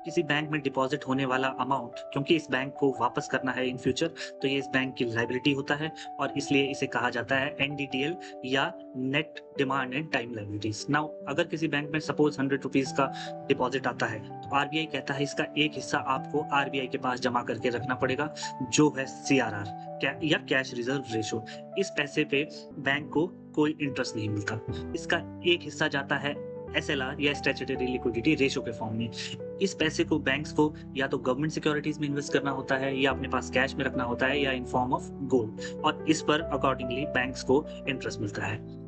किसी बैंक में डिपॉजिट होने वाला अमाउंट क्योंकि इस बैंक को वापस करना है इन फ्यूचर, तो ये इस बैंक की लायबिलिटी होता है और इसलिए इसे कहा जाता है एनडीटीएल या net demand and time liabilities. Now अगर किसी बैंक में सपोज 100 रुपीज का डिपॉजिट आता है तो आरबीआई कहता है इसका एक हिस्सा आपको आरबीआई के पास जमा करके रखना पड़ेगा, जो है सीआरआर या कैश रिजर्व रेशो। इस पैसे पे बैंक को कोई इंटरेस्ट नहीं मिलता। इसका एक हिस्सा जाता है एसएलआर या स्टैट्यूटरी लिक्विडिटी रेशो के फॉर्म में। इस पैसे को बैंक्स को या तो गवर्नमेंट सिक्योरिटीज में इन्वेस्ट करना होता है या अपने पास कैश में रखना होता है या इन फॉर्म ऑफ गोल्ड, और इस पर अकॉर्डिंगली बैंक्स को इंटरेस्ट मिलता है।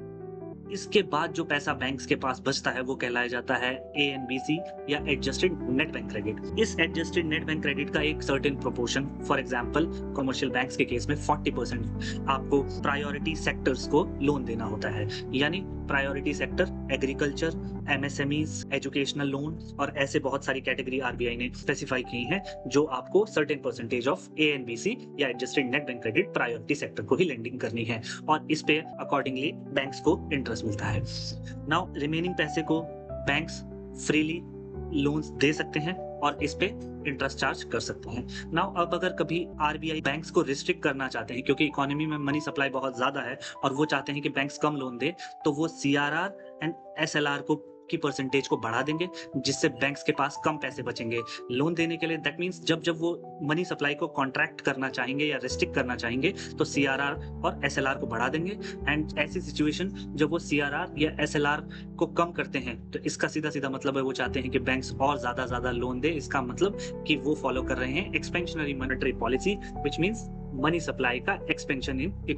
इसके बाद जो पैसा बैंक्स के पास बचता है वो कहलाया जाता है एएनबीसी या एडजस्टेड नेट बैंक क्रेडिट। इस एडजस्टेड नेट बैंक क्रेडिट का एक certain proportion, for example commercial banks के केस में 40% आपको प्रायोरिटी सेक्टर्स को लोन देना होता है। यानी priority sector agriculture, MSMEs, educational loan और ऐसे बहुत सारी कैटेगरी आरबीआई ने स्पेसिफाई की हैं जो आपको सर्टेन परसेंटेज ऑफ एएनबीसी या adjusted net bank credit priority sector को ही लेंडिंग करनी है और इस पे अकॉर्डिंगली बैंक्स को इंटरेस्ट मिलता है। नाउ रिमेनिंग पैसे को बैंक्स फ्रीली लोन्स दे सकते हैं और इस पे इंटरेस्ट चार्ज कर सकते हैं। नाउ अब अगर कभी आरबीआई बैंक्स को रिस्ट्रिक्ट करना चाहते हैं क्योंकि इकोनॉमी में मनी सप्लाई बहुत ज्यादा है और वो चाहते हैं कि बैंक्स कम लोन दे, तो वो सीआरआर एंड एसएलआर को की परसेंटेज को बढ़ा देंगे जिससे बैंक्स के पास कम पैसे बचेंगे लोन देने के लिए। दैट मींस जब जब वो मनी सप्लाई को कॉन्ट्रैक्ट करना चाहेंगे या रिस्ट्रिक्ट करना चाहेंगे तो सीआरआर और एसएलआर को बढ़ा देंगे। एंड ऐसी सिचुएशन जब वो सीआरआर या एसएलआर को कम करते हैं तो इसका सीधा सीधा मतलब है वो चाहते हैं कि बैंक्स और ज्यादा लोन दे। इसका मतलब कि वो फॉलो कर रहे हैं expansionary monetary policy, which means money supply का एक्सपेंशन इन इकोनॉमी।